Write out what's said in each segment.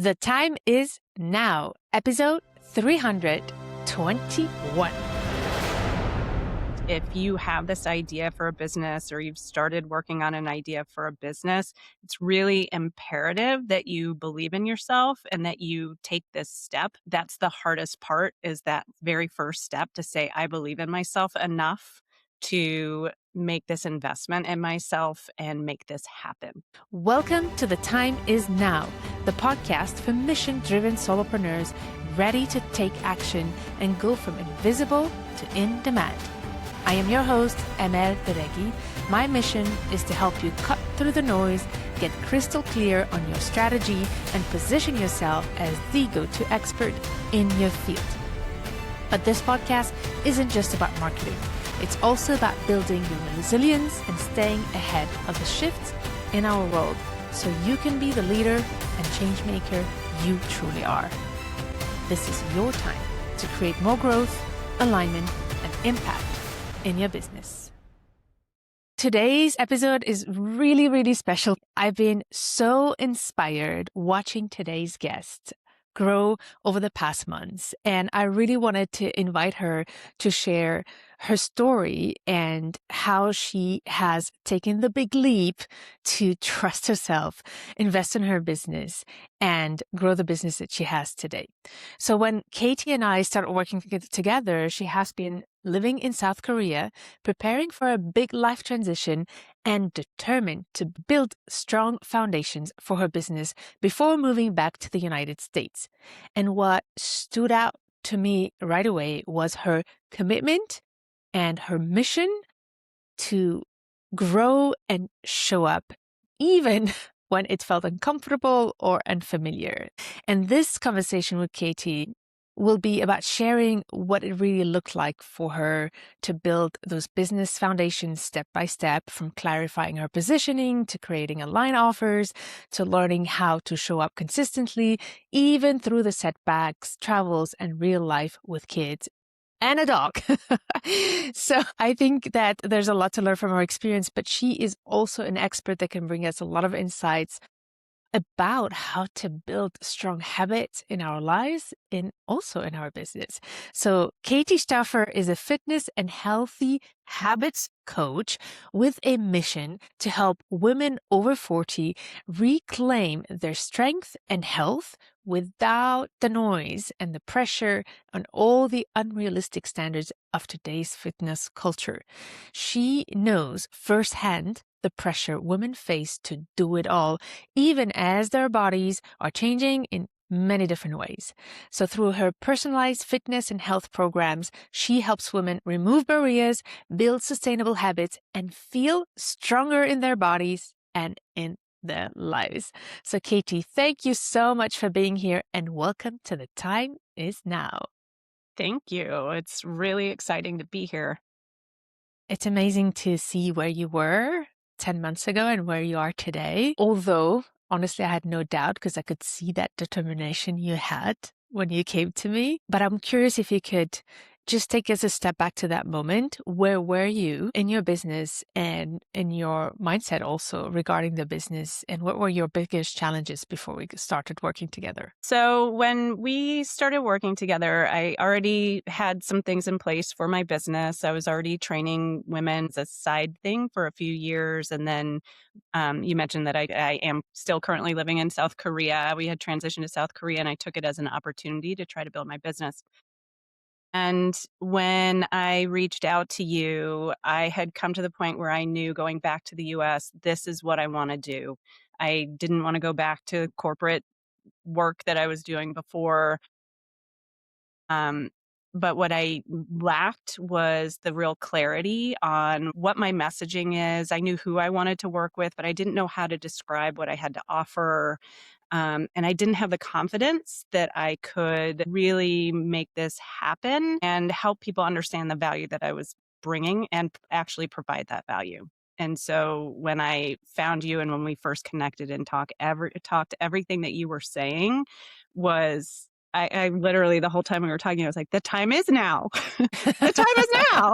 The time is now, episode 321. If you have this idea for a business or you've started working on an idea for a business, it's really imperative that you believe in yourself and that you take this step. That's the hardest part, is that very first step to say, I believe in myself enough to make this investment in myself and make this happen. Welcome to The Time Is Now, the podcast for mission-driven solopreneurs ready to take action and go from invisible to in demand. I am your host, Emel Beregi. My mission is to help you cut through the noise, get crystal clear on your strategy, and position yourself as the go-to expert in your field. But this podcast isn't just about marketing. It's also about building your resilience and staying ahead of the shifts in our world so you can be the leader and change maker you truly are. This is your time to create more growth, alignment, and impact in your business. Today's episode is really, really special. I've been so inspired watching today's guest grow over the past months, and I really wanted to invite her to share her story and how she has taken the big leap to trust herself, invest in her business, and grow the business that she has today. So when Katie and I started working together, she has been living in South Korea, preparing for a big life transition, and determined to build strong foundations for her business before moving back to the United States. And what stood out to me right away was her commitment and her mission to grow and show up, even when it felt uncomfortable or unfamiliar. And this conversation with Katie will be about sharing what it really looked like for her to build those business foundations step by step, from clarifying her positioning to creating online offers to learning how to show up consistently, even through the setbacks, travels, and real life with kids and a dog. So I think that there's a lot to learn from her experience, but she is also an expert that can bring us a lot of insights about how to build strong habits in our lives and also in our business. So Katie Stauffer is a fitness and healthy habits coach with a mission to help women over 40 reclaim their strength and health without the noise and the pressure and all the unrealistic standards of today's fitness culture. She knows firsthand the pressure women face to do it all, even as their bodies are changing in many different ways. So through her personalized fitness and health programs, she helps women remove barriers, build sustainable habits, and feel stronger in their bodies and in their lives. So Katie, thank you so much for being here, and welcome to The Time Is Now. Thank you. It's really exciting to be here. It's amazing to see where you were 10 months ago and where you are today. Although, honestly, I had no doubt because I could see that determination you had when you came to me. But I'm curious if you could just take us a step back to that moment. Where were you in your business and in your mindset also regarding the business? And what were your biggest challenges before we started working together? So when we started working together, I already had some things in place for my business. I was already training women as a side thing for a few years. And then you mentioned that I am still currently living in South Korea. We had transitioned to South Korea, and I took it as an opportunity to try to build my business. And when I reached out to you, I had come to the point where I knew, going back to the US, this is what I want to do. I didn't want to go back to corporate work that I was doing before. But what I lacked was the real clarity on what my messaging is. I knew who I wanted to work with, but I didn't know how to describe what I had to offer. And I didn't have the confidence that I could really make this happen and help people understand the value that I was bringing and actually provide that value. And so when I found you and when we first connected and talked, everything that you were saying was, I literally, the whole time we were talking, I was like, the time is now. The time is now.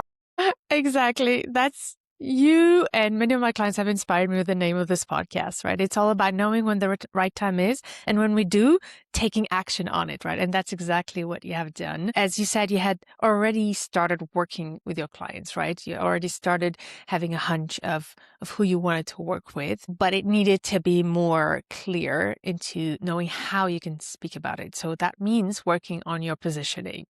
Exactly. That's You and many of my clients have inspired me with the name of this podcast, right? It's all about knowing when the right time is. And when we do, taking action on it, right? And that's exactly what you have done. As you said, you had already started working with your clients, right? You already started having a hunch of who you wanted to work with, but it needed to be more clear into knowing how you can speak about it. So that means working on your positioning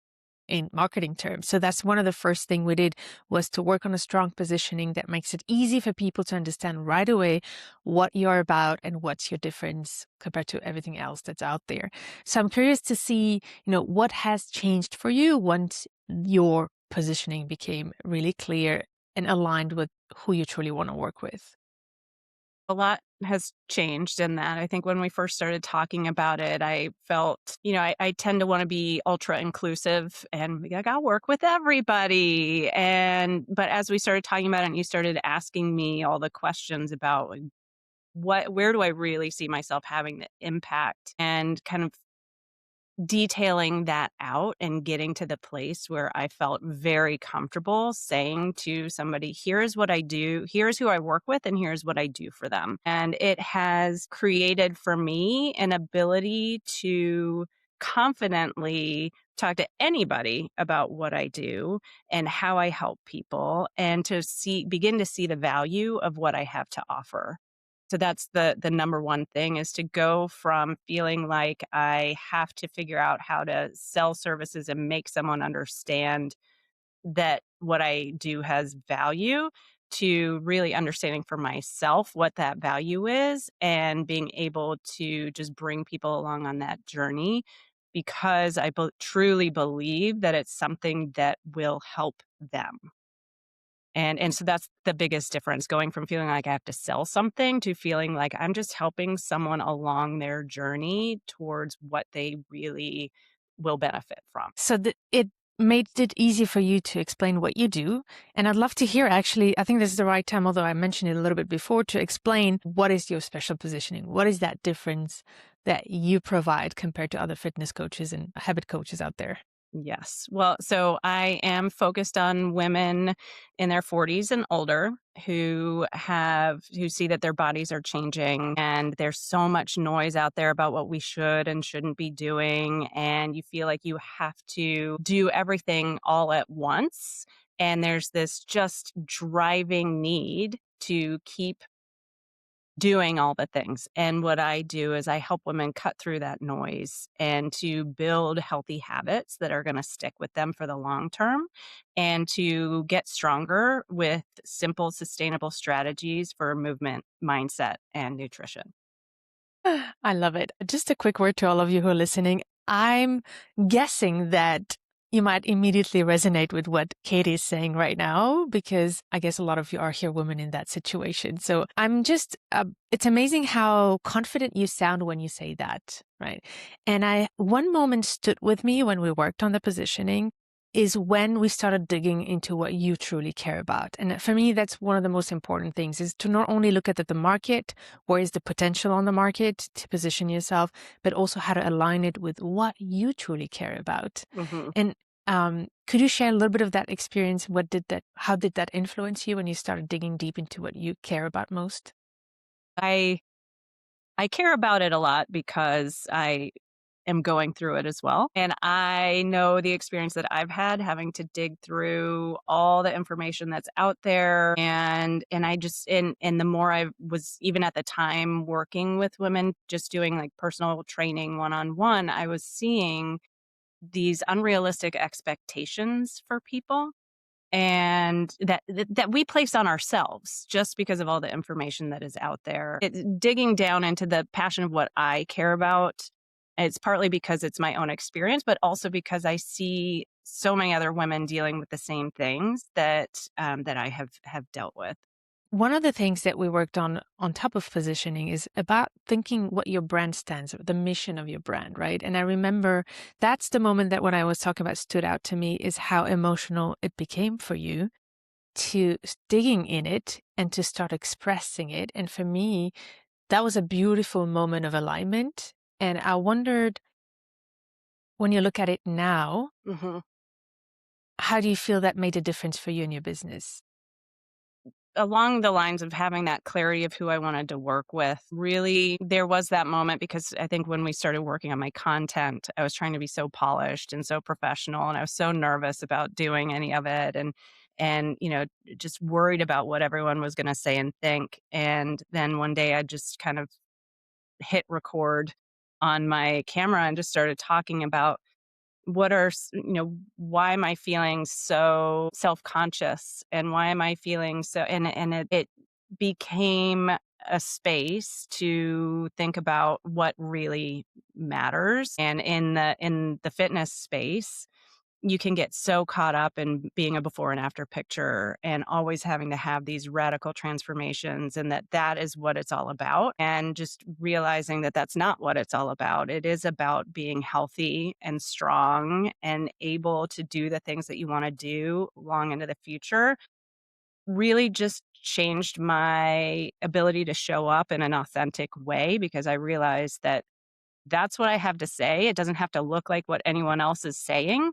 in marketing terms. So that's one of the first thing we did, was to work on a strong positioning that makes it easy for people to understand right away what you're about and what's your difference compared to everything else that's out there. So I'm curious to see, what has changed for you once your positioning became really clear and aligned with who you truly want to work with. A lot has changed in that. I think when we first started talking about it, I felt, I tend to want to be ultra inclusive and be like, I'll work with everybody. But as we started talking about it and you started asking me all the questions about like, where do I really see myself having the impact, and kind of detailing that out and getting to the place where I felt very comfortable saying to somebody, here's what I do, here's who I work with, and here's what I do for them. And it has created for me an ability to confidently talk to anybody about what I do and how I help people, and to begin to see the value of what I have to offer. So that's the number one thing, is to go from feeling like I have to figure out how to sell services and make someone understand that what I do has value, to really understanding for myself what that value is and being able to just bring people along on that journey, because I truly believe that it's something that will help them. And so that's the biggest difference, going from feeling like I have to sell something to feeling like I'm just helping someone along their journey towards what they really will benefit from. So it made it easy for you to explain what you do. And I'd love to hear, actually, I think this is the right time, although I mentioned it a little bit before, to explain what is your special positioning? What is that difference that you provide compared to other fitness coaches and habit coaches out there? Yes. Well, so I am focused on women in their 40s and older who see that their bodies are changing, and there's so much noise out there about what we should and shouldn't be doing, and you feel like you have to do everything all at once, and there's this just driving need to keep doing all the things. And what I do is I help women cut through that noise and to build healthy habits that are going to stick with them for the long term, and to get stronger with simple, sustainable strategies for movement, mindset, and nutrition. I love it. Just a quick word to all of you who are listening. I'm guessing that you might immediately resonate with what Katie is saying right now, because I guess a lot of you are here women in that situation. So I'm just, it's amazing how confident you sound when you say that, right? And one moment stood with me when we worked on the positioning is when we started digging into what you truly care about. And for me, that's one of the most important things, is to not only look at the market, where is the potential on the market to position yourself, but also how to align it with what you truly care about. hmm And could you share a little bit of that experience? How did that influence you when you started digging deep into what you care about most? I I care about it a lot because I am going through it as well. And I know the experience that I've had having to dig through all the information that's out there. And I just and the more I was, even at the time, working with women, just doing like personal training one on one, I was seeing these unrealistic expectations for people, and that we place on ourselves just because of all the information that is out there. Digging down into the passion of what I care about, it's partly because it's my own experience, but also because I see so many other women dealing with the same things that I have dealt with. One of the things that we worked on top of positioning is about thinking what your brand stands for, the mission of your brand, right? And I remember that's the moment that what I was talking about stood out to me, is how emotional it became for you to digging in it and to start expressing it. And for me, that was a beautiful moment of alignment. And I wondered, when you look at it now, hmm how do you feel that made a difference for you in your business? along the lines of having that clarity of who I wanted to work with, really, there was that moment because I think when we started working on my content, I was trying to be so polished and so professional, and I was so nervous about doing any of it, and just worried about what everyone was going to say and think. And then one day, I just kind of hit record on my camera and just started talking about why am I feeling so self-conscious, and why am I feeling so, and it became a space to think about what really matters. And in the fitness space, you can get so caught up in being a before and after picture and always having to have these radical transformations, and that is what it's all about, and just realizing that that's not what it's all about. It is about being healthy and strong and able to do the things that you want to do long into the future. Really just changed my ability to show up in an authentic way, because I realized that that's what I have to say. It doesn't have to look like what anyone else is saying.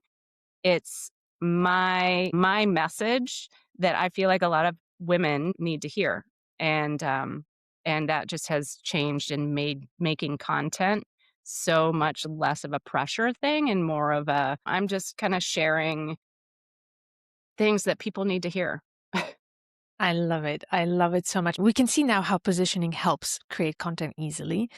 It's my message that I feel like a lot of women need to hear. And that just has changed and made making content so much less of a pressure thing and more of a, I'm just kind of sharing things that people need to hear. I love it. I love it so much. We can see now how positioning helps create content easily.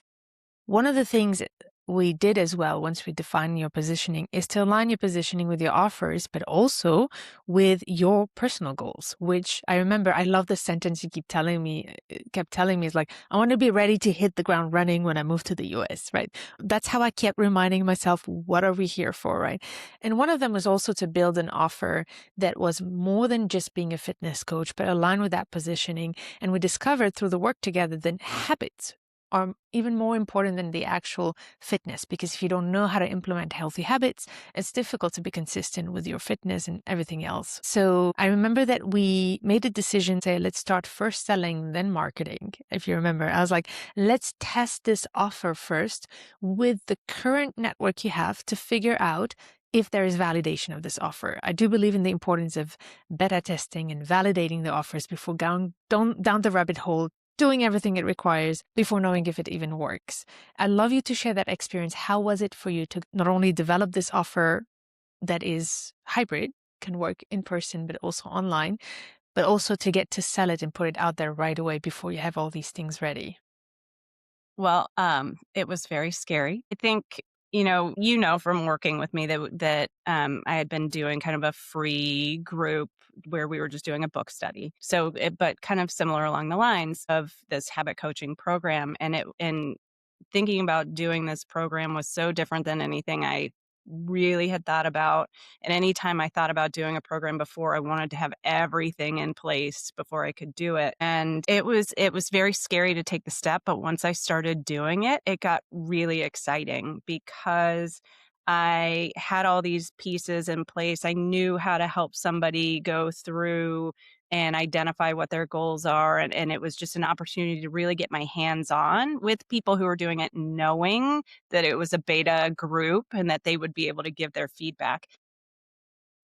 One of the things we did as well, once we define your positioning, is to align your positioning with your offers, but also with your personal goals, which I remember, I love the sentence you kept telling me is like, I want to be ready to hit the ground running when I move to the US, right? That's how I kept reminding myself, what are we here for, right? And one of them was also to build an offer that was more than just being a fitness coach, but align with that positioning. And we discovered through the work together that habits are even more important than the actual fitness, because if you don't know how to implement healthy habits, it's difficult to be consistent with your fitness and everything else. So I remember that we made a decision to say, let's start first selling, then marketing. If you remember, I was like, let's test this offer first with the current network you have to figure out if there is validation of this offer. I do believe in the importance of beta testing and validating the offers before going down the rabbit hole, doing everything it requires before knowing if it even works. I'd love you to share that experience. How was it for you to not only develop this offer that is hybrid, can work in person, but also online, but also to get to sell it and put it out there right away before you have all these things ready? Well, it was very scary. I think, from working with me that I had been doing kind of a free group where we were just doing a book study. But kind of similar along the lines of this habit coaching program, and thinking about doing this program was so different than anything I really had thought about. And anytime I thought about doing a program before, I wanted to have everything in place before I could do it. And it was very scary to take the step, but once I started doing it, it got really exciting because I had all these pieces in place. I knew how to help somebody go through and identify what their goals are. And it was just an opportunity to really get my hands on with people who were doing it, knowing that it was a beta group and that they would be able to give their feedback.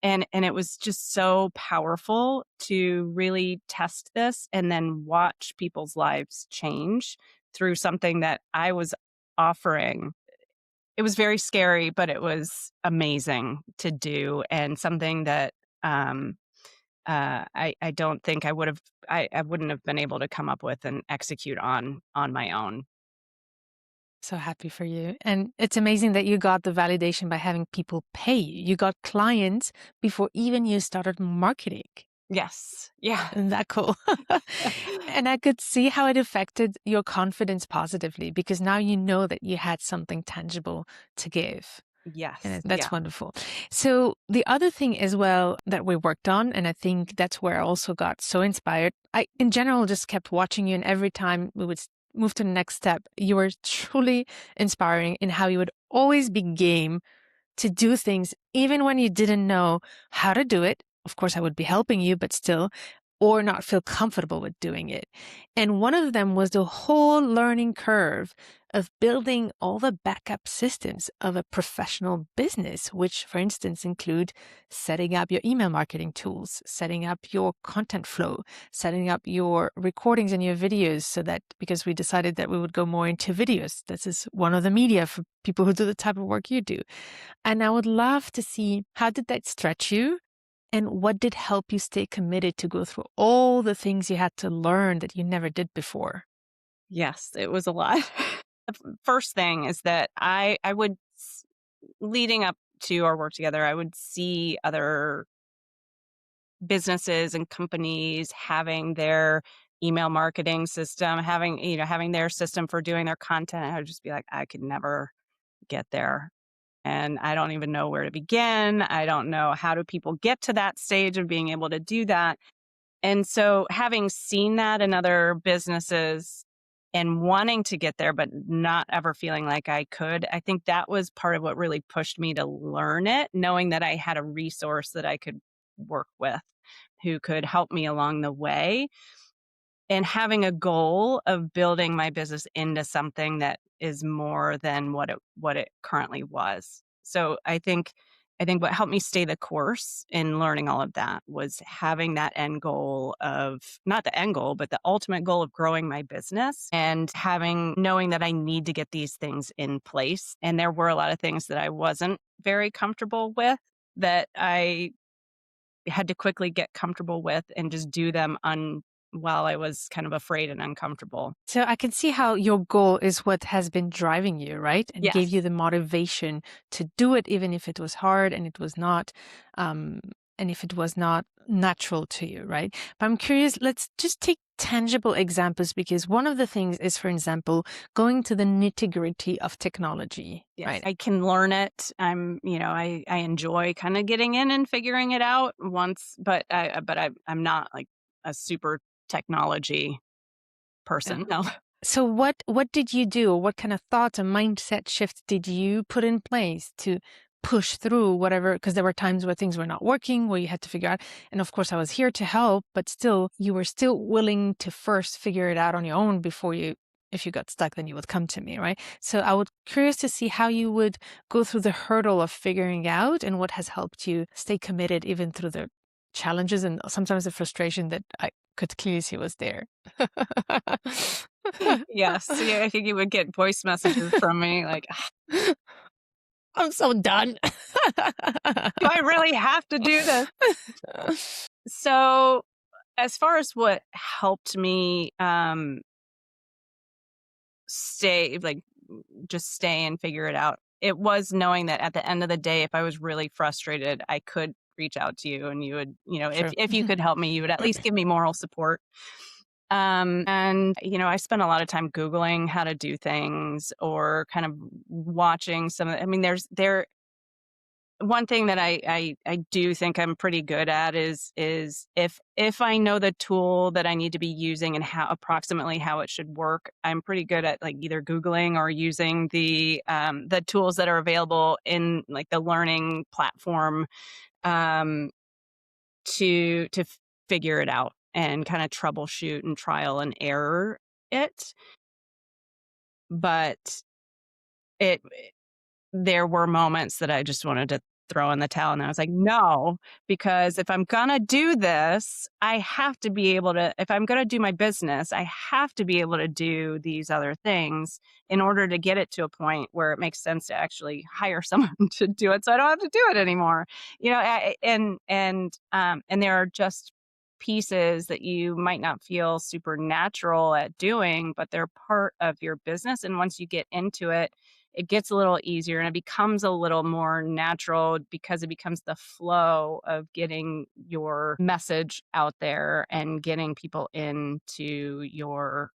And it was just so powerful to really test this and then watch people's lives change through something that I was offering. It was very scary, but it was amazing to do, and something that I don't think I wouldn't have been able to come up with and execute on my own. So happy for you. And it's amazing that you got the validation by having people pay you. You got clients before even you started marketing. Yes. Yeah. Isn't that cool? And I could see how it affected your confidence positively, because now you know that you had something tangible to give. Yes. And that's Yeah. wonderful. So the other thing as well that we worked on, and I think that's where I also got so inspired. I, in general, just kept watching you, and every time we would move to the next step, you were truly inspiring in how you would always be game to do things, even when you didn't know how to do it. Of course, I would be helping you, but still, or not feel comfortable with doing it. And one of them was the whole learning curve of building all the backup systems of a professional business, which, for instance, include setting up your email marketing tools, setting up your content flow, setting up your recordings and your videos, so that because we decided that we would go more into videos. This is one of the media for people who do the type of work you do. And I would love to see, how did that stretch you? And what did help you stay committed to go through all the things you had to learn that you never did before? Yes, it was a lot. First thing is that I would, leading up to our work together, I would see other businesses and companies having their email marketing system, having their system for doing their content. I would just be like, I could never get there. And I don't even know where to begin. I don't know, how do people get to that stage of being able to do that. And so having seen that in other businesses and wanting to get there, but not ever feeling like I could, I think that was part of what really pushed me to learn it, knowing that I had a resource that I could work with who could help me along the way, and having a goal of building my business into something that is more than what it currently was. So I think what helped me stay the course in learning all of that was having that end goal of, not the end goal, but the ultimate goal of growing my business, and knowing that I need to get these things in place. And there were a lot of things that I wasn't very comfortable with, that I had to quickly get comfortable with and just do them while I was kind of afraid and uncomfortable. So I can see how your goal is what has been driving you, right? And gave you Yes. the motivation to do it, even if it was hard and it was not, um, and if it was not natural to you, right? But I'm curious, let's just take tangible examples, because one of the things is, for example, going to the nitty-gritty of technology, Yes, right? I can learn it. I enjoy kind of getting in and figuring it out once, I'm not like a super technology Yeah. person. No. So what did you do? What kind of thoughts and mindset shifts did you put in place to push through whatever? Because there were times where things were not working, where you had to figure out. And of course, I was here to help, but still, you were still willing to first figure it out on your own before you. If you got stuck, then you would come to me, right? So I would curious to see how you would go through the hurdle of figuring out, and what has helped you stay committed even through the challenges and sometimes the frustration that I could clearly see was there. Yes. Yeah, I think you would get voice messages from me like, "Ah, I'm so done. do I really have to do this?" So, as far as what helped me stay, like, just stay and figure it out, it was knowing that at the end of the day, if I was really frustrated, I could reach out to you, and you would, if True. you could help me, you would at least give me moral support. And I spent a lot of time Googling how to do things, or kind of watching I mean, there one thing that I do think I'm pretty good at is if I know the tool that I need to be using and approximately how it should work, I'm pretty good at like either Googling or using the tools that are available in like the learning platform, um, to figure it out and kind of troubleshoot and trial and error it. But it there were moments that I just wanted to throw in the towel, and I was like, "No, because if I'm gonna do this, I have to be able to if I'm gonna do my business, I have to be able to do these other things in order to get it to a point where it makes sense to actually hire someone to do it, so I don't have to do it anymore." And there are just pieces that you might not feel supernatural at doing, but they're part of your business, and once you get into it, it gets a little easier and it becomes a little more natural, because it becomes the flow of getting your message out there and getting people into your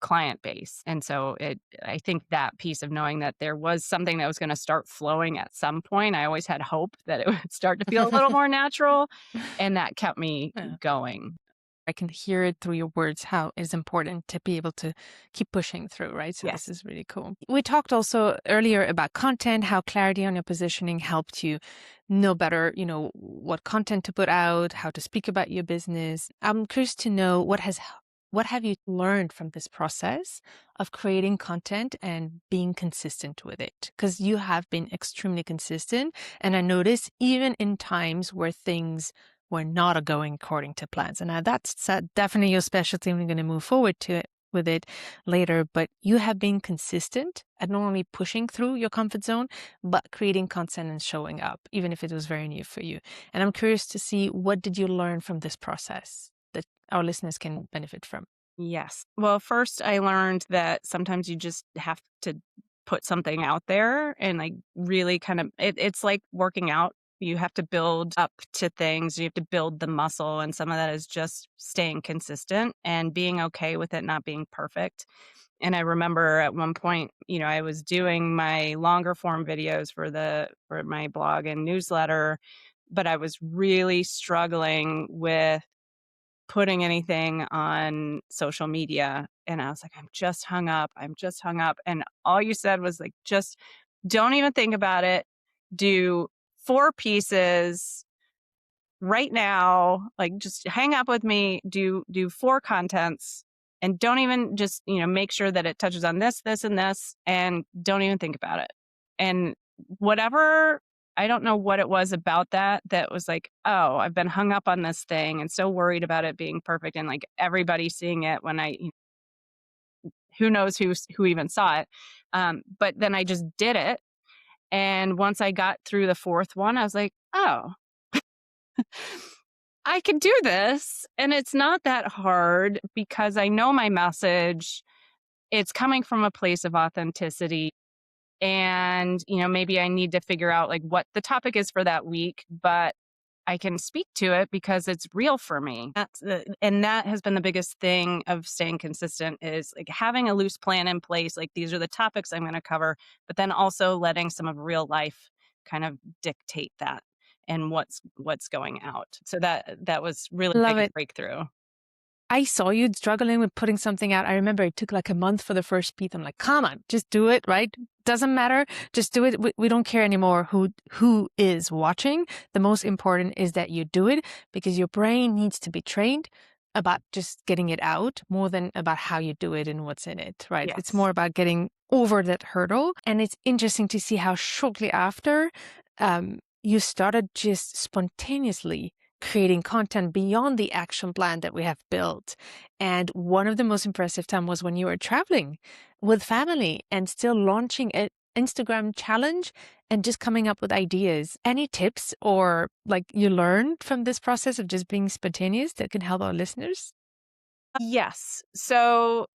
client base. And so I think that piece of knowing that there was something that was going to start flowing at some point, I always had hope that it would start to feel a little more natural, and that kept me Yeah. going. I I can hear it through your words how it's important to be able to keep pushing through, right? So Yes. this is really cool. We talked also earlier about content, how clarity on your positioning helped you know better, what content to put out, how to speak about your business. I'm curious to know what have you learned from this process of creating content and being consistent with it? Because you have been extremely consistent. And I noticed even in times where things were not going according to plans. And now that's definitely your specialty. And we're going to move forward to it with it later. But you have been consistent at not only pushing through your comfort zone, but creating content and showing up, even if it was very new for you. And I'm curious to see, what did you learn from this process that our listeners can benefit from? Yes. Well, first I learned that sometimes you just have to put something out there and like really kind of it's like working out. You have to build up to things. You have to build the muscle. And some of that is just staying consistent and being okay with it not being perfect. And I remember at one point, I was doing my longer form videos for my blog and newsletter, but I was really struggling with putting anything on social media. And I was like, I'm just hung up. I'm just hung up. And all you said was like, just don't even think about it. Do 4 pieces right now. Like just hang up with me. Do 4 contents and don't even just, make sure that it touches on this, this, and this, and don't even think about it. And whatever I don't know what it was about that was like, oh, I've been hung up on this thing and so worried about it being perfect and like everybody seeing it when who knows who even saw it. But then I just did it. And once I got through the 4th one, I was like, oh, I can do this. And it's not that hard because I know my message. It's coming from a place of authenticity. And, maybe I need to figure out like what the topic is for that week, but I can speak to it because it's real for me. And that has been the biggest thing of staying consistent is like having a loose plan in place. Like these are the topics I'm going to cover, but then also letting some of real life kind of dictate that and what's going out. So that was really Love big it. breakthrough. I saw you struggling with putting something out. I remember it took like a month for the first piece. I'm like, come on, just do it, right? Doesn't matter. Just do it. We don't care anymore who is watching. The most important is that you do it because your brain needs to be trained about just getting it out more than about how you do it and what's in it, right? It's Yes. more about getting over that hurdle. And it's interesting to see how shortly after you started just spontaneously creating content beyond the action plan that we have built. And one of the most impressive times was when you were traveling with family and still launching an Instagram challenge and just coming up with ideas. Any tips or like you learned from this process of just being spontaneous that can help our listeners? Yes. So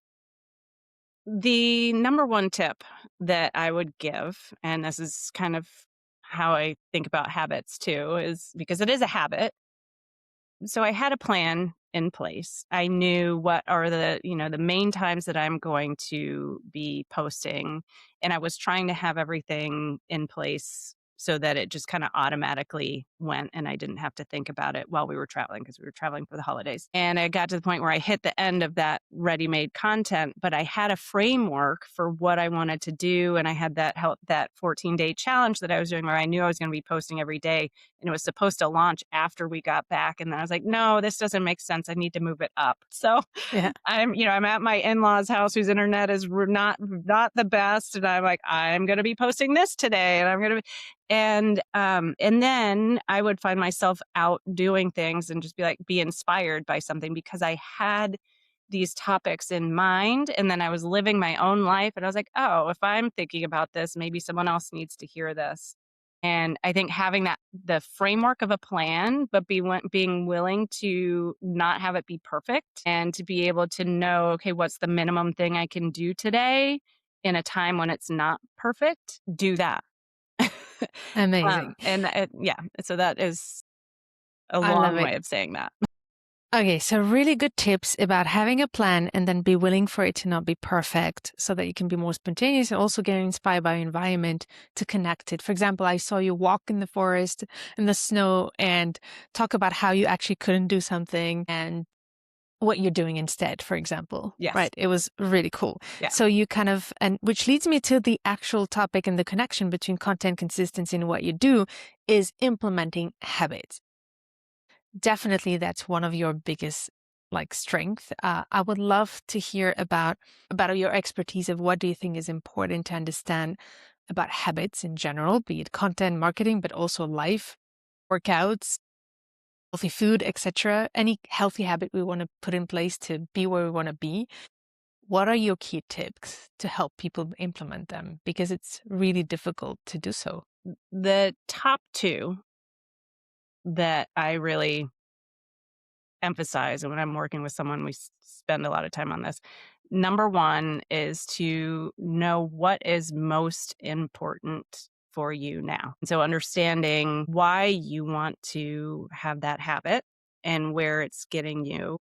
the number one tip that I would give, and this is kind of how I think about habits too, is because it is a habit. So I had a plan in place. I knew what are the main times that I'm going to be posting. And I was trying to have everything in place so that it just kind of automatically went and I didn't have to think about it while we were traveling because we were traveling for the holidays. And I got to the point where I hit the end of that ready-made content, but I had a framework for what I wanted to do. And I had that 14-day challenge that I was doing where I knew I was going to be posting every day and it was supposed to launch after we got back. And then I was like, no, this doesn't make sense. I need to move it up. So Yeah. I'm at my in-laws' house whose internet is not the best. And I'm like, I'm going to be posting this today. And I'm going to and then I would find myself out doing things and just be inspired by something because I had these topics in mind and then I was living my own life and I was like, oh, if I'm thinking about this, maybe someone else needs to hear this. And I think having the framework of a plan, but being willing to not have it be perfect and to be able to know, okay, what's the minimum thing I can do today in a time when it's not perfect, do that. Amazing. So that is a I love long it. way of saying that. Okay, so really good tips about having a plan and then be willing for it to not be perfect so that you can be more spontaneous and also get inspired by your environment to connect it. For example, I saw you walk in the forest in the snow and talk about how you actually couldn't do something and what you're doing instead, for example. Yes. Right. It was really cool. Yeah. So you kind of, and which leads me to the actual topic and the connection between content consistency and what you do is implementing habits. Definitely that's one of your biggest strength. I would love to hear about your expertise of what do you think is important to understand about habits in general, be it content marketing, but also life, workouts, healthy food, etc. Any healthy habit we want to put in place to be where we want to be. What are your key tips to help people implement them? Because it's really difficult to do so. The top two that I really emphasize, and when I'm working with someone, we spend a lot of time on this. Number one is to know what is most important for you now. So understanding why you want to have that habit and where it's getting you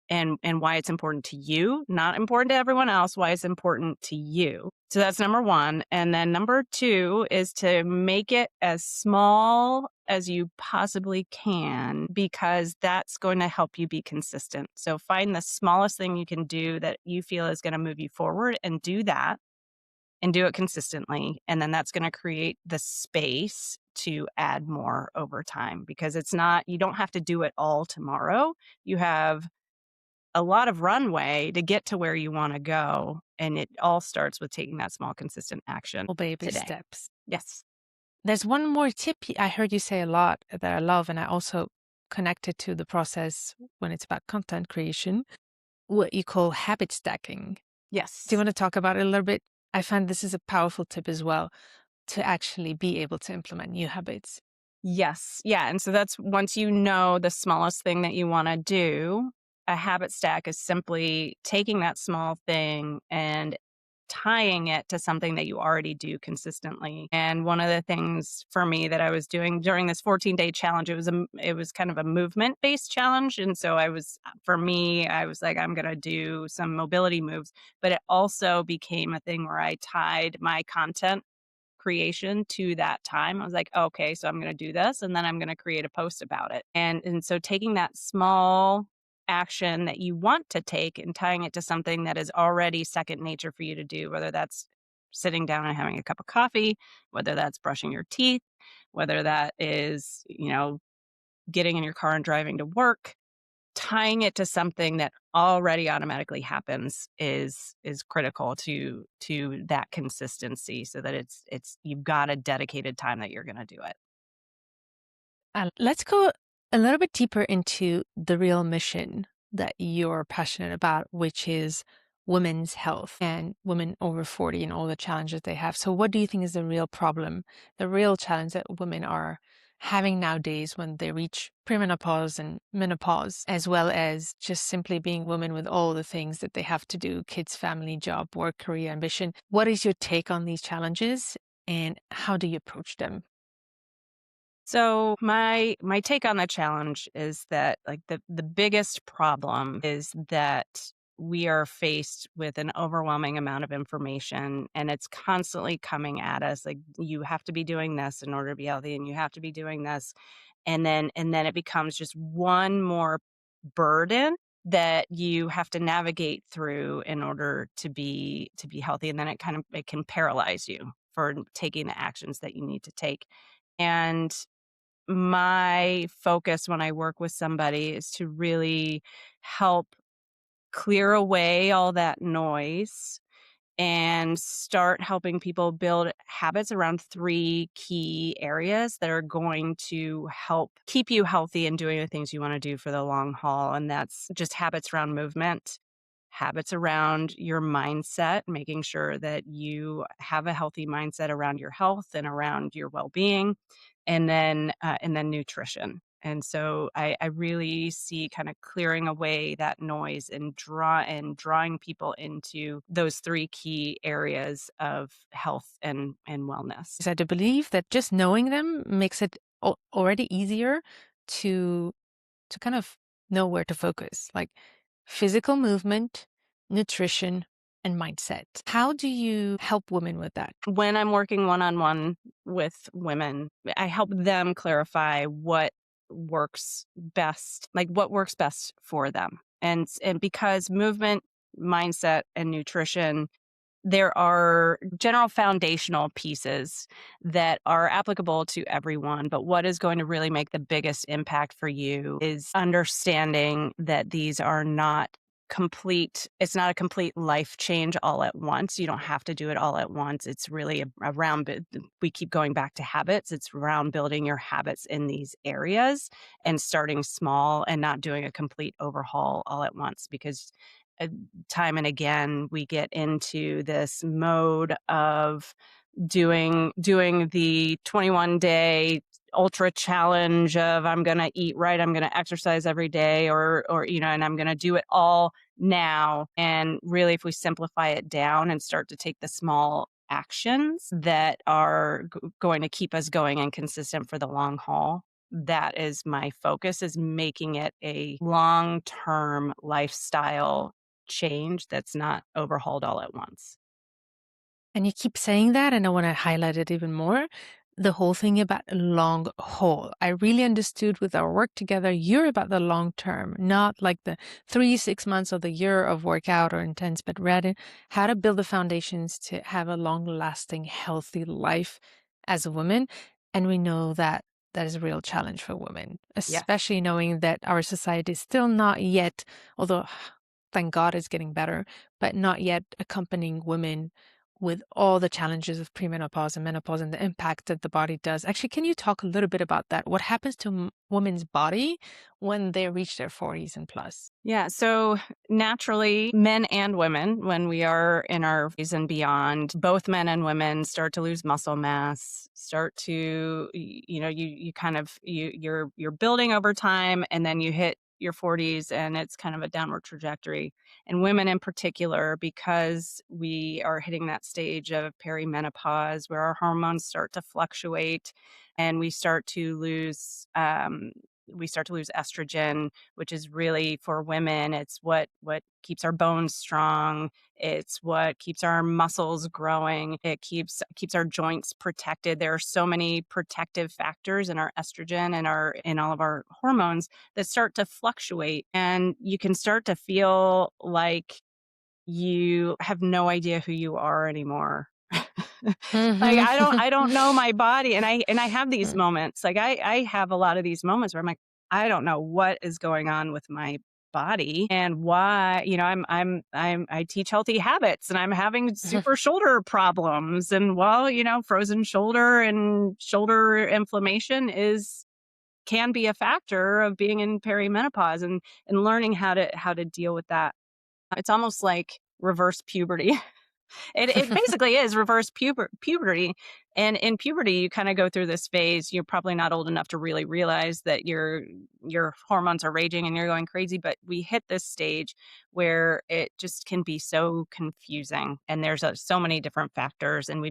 and why it's important to you, not important to everyone else, why it's important to you. So that's number one. And then number two is to make it as small as you possibly can, because that's going to help you be consistent. So find the smallest thing you can do that you feel is going to move you forward and do that and do it consistently. And then that's going to create the space to add more over time, because it's not, you don't have to do it all tomorrow. You have a lot of runway to get to where you want to go. And it all starts with taking that small, consistent action Well, baby today. steps. Yes. There's one more tip I heard you say a lot that I love, and I also connect it to the process when it's about content creation, what you call habit stacking. Yes. Do you want to talk about it a little bit? I find this is a powerful tip as well to actually be able to implement new habits. Yes. Yeah. And so that's once you know the smallest thing that you want to do, a habit stack is simply taking that small thing and tying it to something that you already do consistently. And one of the things for me that I was doing during this 14-day challenge, it was kind of a movement-based challenge. And so for me, I was like, I'm going to do some mobility moves, but it also became a thing where I tied my content creation to that time. I was like, okay, so I'm going to do this and then I'm going to create a post about it. And so taking that small action that you want to take and tying it to something that is already second nature for you to do, whether that's sitting down and having a cup of coffee, whether that's brushing your teeth, whether that is, getting in your car and driving to work, tying it to something that already automatically happens is critical to that consistency, so that it's you've got a dedicated time that you're going to do it. Let's go a little bit deeper into the real mission that you're passionate about, which is women's health and women over 40 and all the challenges they have. So what do you think is the real problem, the real challenge that women are having nowadays when they reach premenopause and menopause, as well as just simply being women with all the things that they have to do, kids, family, job, work, career, ambition? What is your take on these challenges and how do you approach them? So my take on the challenge is that, like, the biggest problem is that we are faced with an overwhelming amount of information, and it's constantly coming at us like, you have to be doing this in order to be healthy, and you have to be doing this, and then it becomes just one more burden that you have to navigate through in order to be healthy, and then it can paralyze you for taking the actions that you need to take. And my focus when I work with somebody is to really help clear away all that noise and start helping people build habits around three key areas that are going to help keep you healthy and doing the things you want to do for the long haul. And that's just habits around movement, habits around your mindset, making sure that you have a healthy mindset around your health and around your well-being, and then nutrition. And so I really see kind of clearing away that noise and drawing people into those three key areas of health and wellness. I do believe that just knowing them makes it already easier to kind of know where to focus, like physical movement, nutrition, and mindset. How do you help women with that? When I'm working one-on-one with women, I help them clarify what works best for them. And because movement, mindset, and nutrition, there are general foundational pieces that are applicable to everyone. But what is going to really make the biggest impact for you is understanding that these are not it's not a complete life change all at once. You don't have to do it all at once. It's really around, we keep going back to habits. It's around building your habits in these areas and starting small and not doing a complete overhaul all at once, because uh, time and again we get into this mode of doing the 21-day ultra challenge of I'm going to eat right, I'm going to exercise every day, or and I'm going to do it all now. And really, if we simplify it down and start to take the small actions that are going to keep us going and consistent for the long haul, that is my focus, is making it a long-term lifestyle change that's not overhauled all at once. And you keep saying that, and I want to highlight it even more. The whole thing about long haul. I really understood with our work together, you're about the long term, not like the 3, 6 months of the year of workout or intense, but rather how to build the foundations to have a long lasting, healthy life as a woman. And we know that that is a real challenge for women, Yes. especially knowing that our society is still not yet, although thank God it's getting better, but not yet accompanying women with all the challenges of premenopause and menopause and the impact that the body does. Actually, can you talk a little bit about that? What happens to women's body when they reach their 40s and plus? Yeah. So naturally, men and women, when we are in our 40s and beyond, both men and women start to lose muscle mass, start to, you kind of, you're building over time, and then you hit your 40s and it's kind of a downward trajectory. And women in particular, because we are hitting that stage of perimenopause where our hormones start to fluctuate and we start to lose estrogen, which is really, for women, it's what keeps our bones strong. It's what keeps our muscles growing. It keeps our joints protected. There are so many protective factors in our estrogen and in all of our hormones that start to fluctuate, and you can start to feel like you have no idea who you are anymore. Like, I don't know my body, and I have these moments. Like, I have a lot of these moments where I'm like, I don't know what is going on with my body and why, I teach healthy habits and I'm having super shoulder problems. And well, frozen shoulder and shoulder inflammation can be a factor of being in perimenopause, and learning how to deal with that. It's almost like reverse puberty. It basically is reverse puberty. And in puberty, you kind of go through this phase. You're probably not old enough to really realize that your hormones are raging and you're going crazy. But we hit this stage where it just can be so confusing. And there's so many different factors. And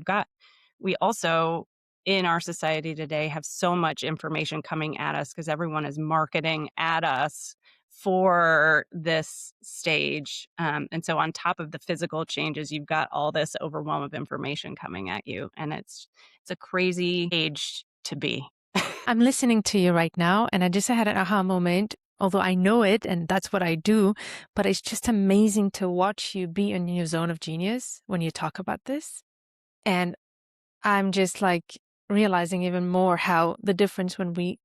we also, in our society today, have so much information coming at us because everyone is marketing at us for this stage. And so on top of the physical changes, you've got all this overwhelm of information coming at you. And it's a crazy age to be. I'm listening to you right now, and I just had an aha moment, although I know it and that's what I do, but it's just amazing to watch you be in your zone of genius when you talk about this. And I'm just like realizing even more how the difference when we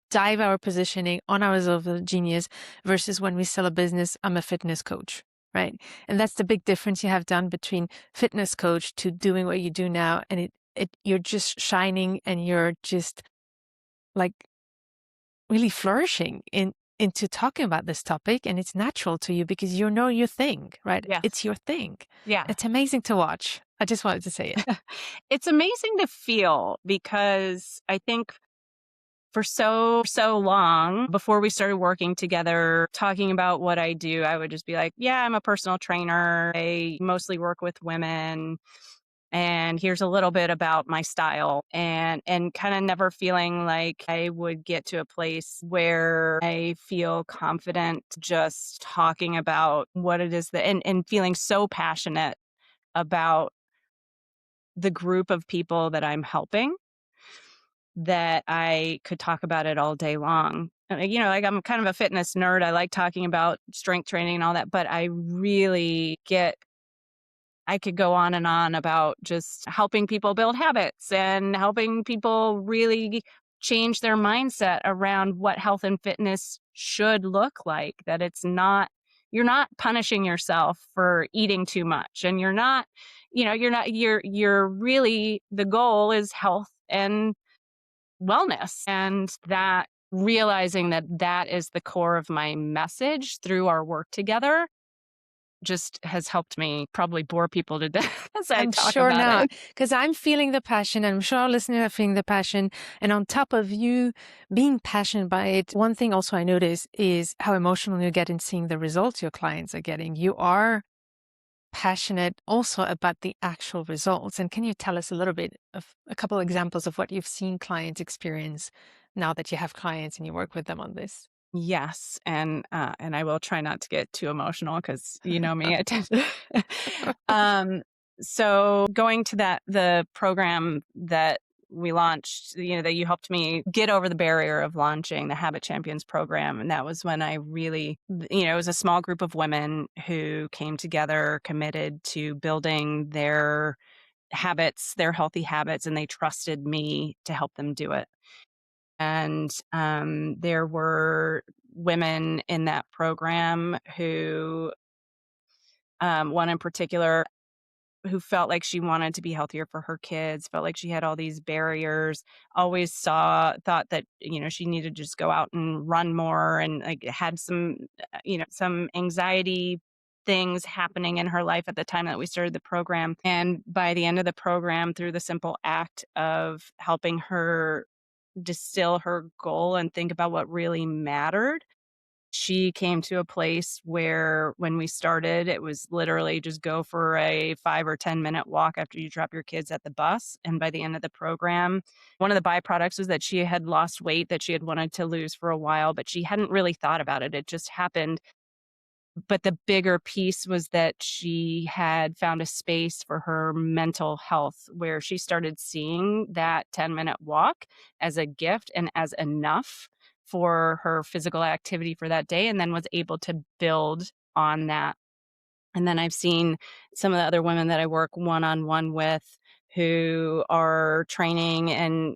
dive our positioning on our zone of genius versus when we sell a business, I'm a fitness coach, right? And that's the big difference you have done between fitness coach to doing what you do now. And you're just shining and you're just like really flourishing into talking about this topic, and it's natural to you because you know your thing, right? Yes. It's your thing. Yeah. It's amazing to watch. I just wanted to say it. It's amazing to feel, because I think for so long before we started working together, talking about what I do, I would just be like, yeah, I'm a personal trainer. I mostly work with women. And here's a little bit about my style, and kind of never feeling like I would get to a place where I feel confident just talking about what it is and feeling so passionate about the group of people that I'm helping. that I could talk about it all day long. Like I'm kind of a fitness nerd. I like talking about strength training and all that, but I could go on and on about just helping people build habits and helping people really change their mindset around what health and fitness should look like. That you're not punishing yourself for eating too much. And you're really, the goal is health and wellness. And that realizing that that is the core of my message through our work together just has helped me probably bore people to death as I I'm talk sure about not, it. because I'm feeling the passion. And I'm sure our listeners are feeling the passion. And on top of you being passionate by it, one thing also I notice is how emotional you get in seeing the results your clients are getting. You are passionate also about the actual results. And can you tell us a little bit of a couple examples of what you've seen clients experience now that you have clients and you work with them on this? Yes, and I will try not to get too emotional because you know me. I tend um, so going to the program that we launched, that you helped me get over the barrier of launching the Habit Champions program, and that was when I really, it was a small group of women who came together, committed to building their habits, their healthy habits, and they trusted me to help them do it. And there were women in that program who, one in particular, who felt like she wanted to be healthier for her kids, felt like she had all these barriers, always thought that, she needed to just go out and run more, and like had some anxiety things happening in her life at the time that we started the program. And by the end of the program, through the simple act of helping her distill her goal and think about what really mattered, she came to a place where when we started, it was literally just go for a 5 or 10 minute walk after you drop your kids at the bus. And by the end of the program, one of the byproducts was that she had lost weight that she had wanted to lose for a while, but she hadn't really thought about it. It just happened. But the bigger piece was that she had found a space for her mental health where she started seeing that 10-minute walk as a gift and as enough for her physical activity for that day, and then was able to build on that. And then I've seen some of the other women that I work one-on-one with who are training and,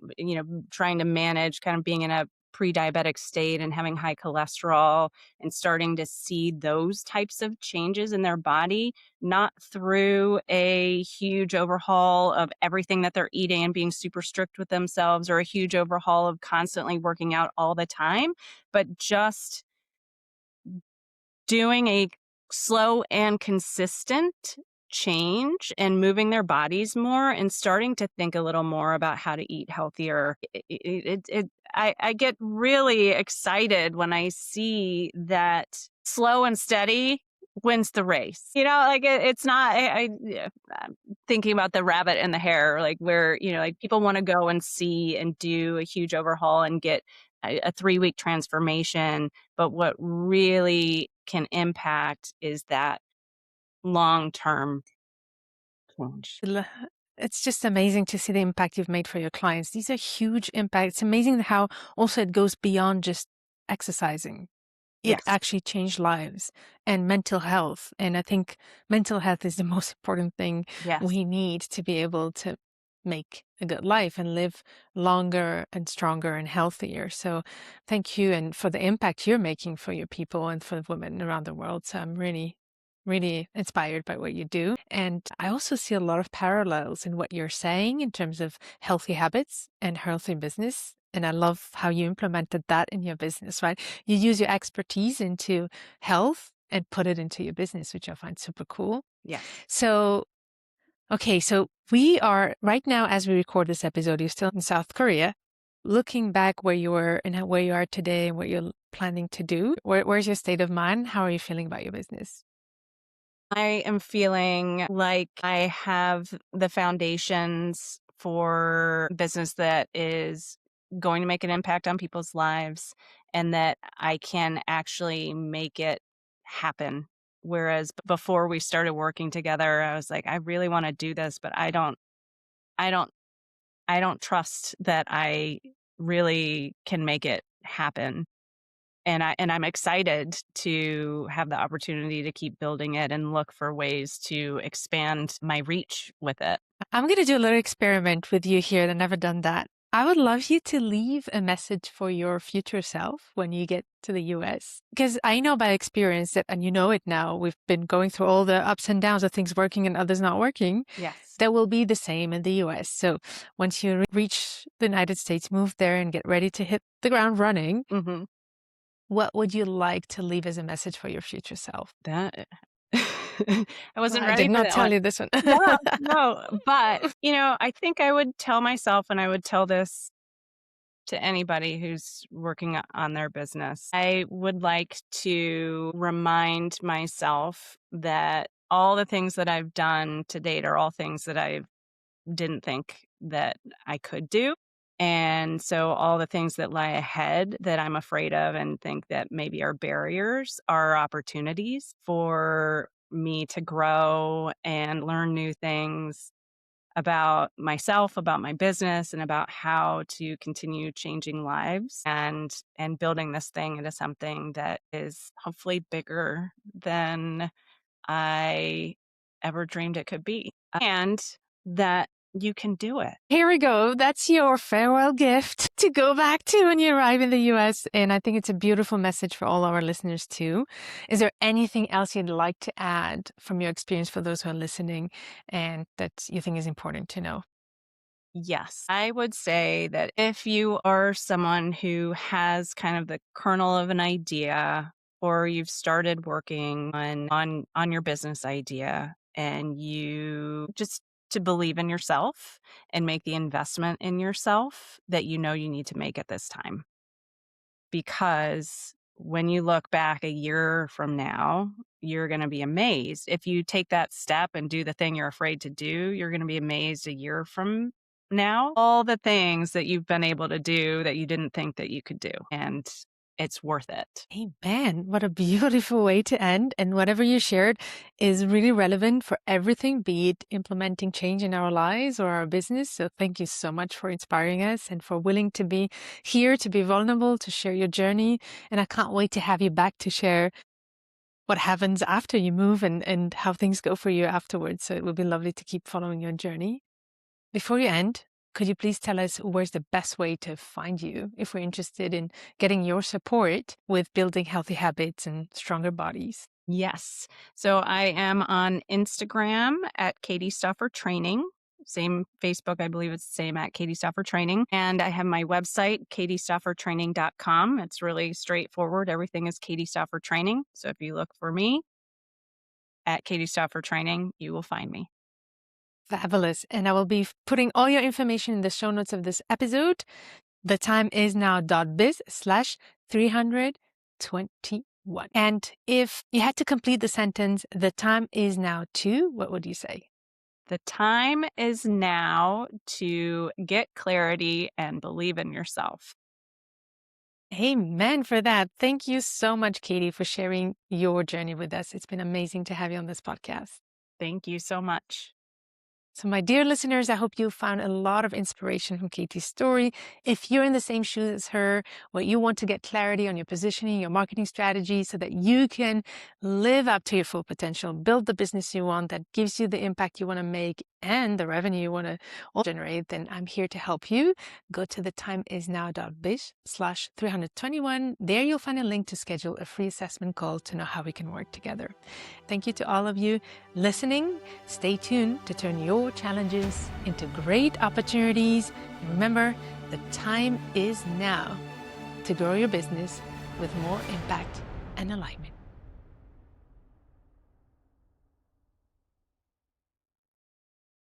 trying to manage kind of being in a pre-diabetic state and having high cholesterol, and starting to see those types of changes in their body, not through a huge overhaul of everything that they're eating and being super strict with themselves, or a huge overhaul of constantly working out all the time, but just doing a slow and consistent change and moving their bodies more and starting to think a little more about how to eat healthier. I get really excited when I see that slow and steady wins the race. Like it's not, I'm thinking about the rabbit and the hare, like where, like people want to go and see and do a huge overhaul and get a 3-week transformation. But what really can impact is that long-term change. L- It's just amazing to see the impact you've made for your clients. These are huge impacts. It's amazing how also it goes beyond just exercising. It Yes. actually changed lives and mental health. And I think mental health is the most important thing Yes. we need to be able to make a good life and live longer and stronger and healthier. So thank you and for the impact you're making for your people and for women around the world. So I'm really, really inspired by what you do. And I also see a lot of parallels in what you're saying in terms of healthy habits and healthy business. And I love how you implemented that in your business, right? You use your expertise into health and put it into your business, which I find super cool. Yes. So, okay, so we are right now, as we record this episode, you're still in South Korea. Looking back where you were and where you are today and what you're planning to do, where's your state of mind? How are you feeling about your business? I am feeling like I have the foundations for business that is going to make an impact on people's lives, and that I can actually make it happen. Whereas before we started working together, I was like, I really want to do this, but I don't I don't trust that I really can make it happen. And I'm excited to have the opportunity to keep building it and look for ways to expand my reach with it. I'm going to do a little experiment with you here. I've never done that. I would love you to leave a message for your future self when you get to the US. Because I know by experience that, and you know it now, we've been going through all the ups and downs of things working and others not working. Yes. That will be the same in the US. So once you reach the United States, move there and get ready to hit the ground running, Mm-hmm. what would you like to leave as a message for your future self? That I wasn't I ready did for not that tell one. you this one. No, no. But, I think I would tell myself, and I would tell this to anybody who's working on their business. I would like to remind myself that all the things that I've done to date are all things that I didn't think that I could do. And so all the things that lie ahead that I'm afraid of and think that maybe are barriers are opportunities for me to grow and learn new things about myself, about my business, and about how to continue changing lives and building this thing into something that is hopefully bigger than I ever dreamed it could be. And that you can do it. Here we go. That's your farewell gift to go back to when you arrive in the US. And I think it's a beautiful message for all our listeners too. Is there anything else you'd like to add from your experience for those who are listening and that you think is important to know? Yes, I would say that if you are someone who has kind of the kernel of an idea, or you've started working on your business idea, and you just to believe in yourself and make the investment in yourself that you need to make at this time. Because when you look back a year from now, you're going to be amazed. If you take that step and do the thing you're afraid to do, you're going to be amazed a year from now. All the things that you've been able to do that you didn't think that you could do. And it's worth it. Amen. What a beautiful way to end. And whatever you shared is really relevant for everything, be it implementing change in our lives or our business. So thank you so much for inspiring us and for willing to be here, to be vulnerable, to share your journey. And I can't wait to have you back to share what happens after you move and how things go for you afterwards. So it will be lovely to keep following your journey. Before you end, could you please tell us where's the best way to find you if we're interested in getting your support with building healthy habits and stronger bodies? Yes. So I am on Instagram at Katie Stauffer Training. Same Facebook, I believe it's the same at Katie Stauffer Training. And I have my website, katiestauffertraining.com. It's really straightforward. Everything is Katie Stauffer Training. So if you look for me at Katie Stauffer Training, you will find me. Fabulous. And I will be putting all your information in the show notes of this episode. The time is now .biz/321. And if you had to complete the sentence, the time is now to, what would you say? The time is now to get clarity and believe in yourself. Amen for that. Thank you so much, Katie, for sharing your journey with us. It's been amazing to have you on this podcast. Thank you so much. So, my dear listeners, I hope you found a lot of inspiration from Katie's story. If you're in the same shoes as her, or you want to get clarity on your positioning, your marketing strategy, so that you can live up to your full potential, build the business you want that gives you the impact you want to make and the revenue you want to generate, then I'm here to help you. Go to thetimeiSnow.biz/321. There you'll find a link to schedule a free assessment call to know how we can work together. Thank you to all of you listening. Stay tuned to turn your challenges into great opportunities. And remember, the time is now to grow your business with more impact and alignment.